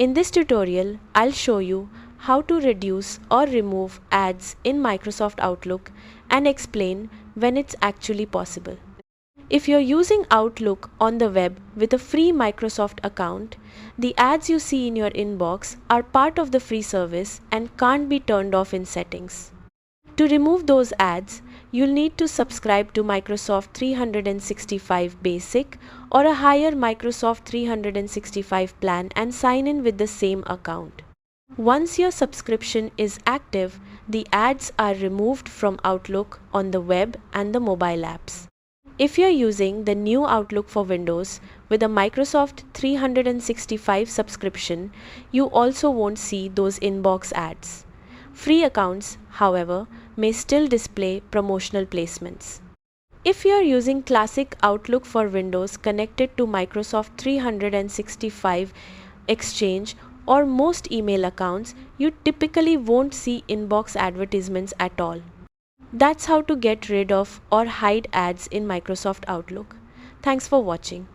In this tutorial, I'll show you how to reduce or remove ads in Microsoft Outlook and explain when it's actually possible. If you're using Outlook on the web with a free Microsoft account, the ads you see in your inbox are part of the free service and can't be turned off in settings. To remove those ads, you'll need to subscribe to Microsoft 365 Basic or a higher Microsoft 365 plan and sign in with the same account. Once your subscription is active, the ads are removed from Outlook on the web and the mobile apps. If you're using the new Outlook for Windows with a Microsoft 365 subscription, you also won't see those inbox ads. Free accounts, however, may still display promotional placements. If you are using classic Outlook for Windows connected to Microsoft 365 Exchange or most email accounts, you typically won't see inbox advertisements at all. That's how to get rid of or hide ads in Microsoft Outlook. Thanks for watching.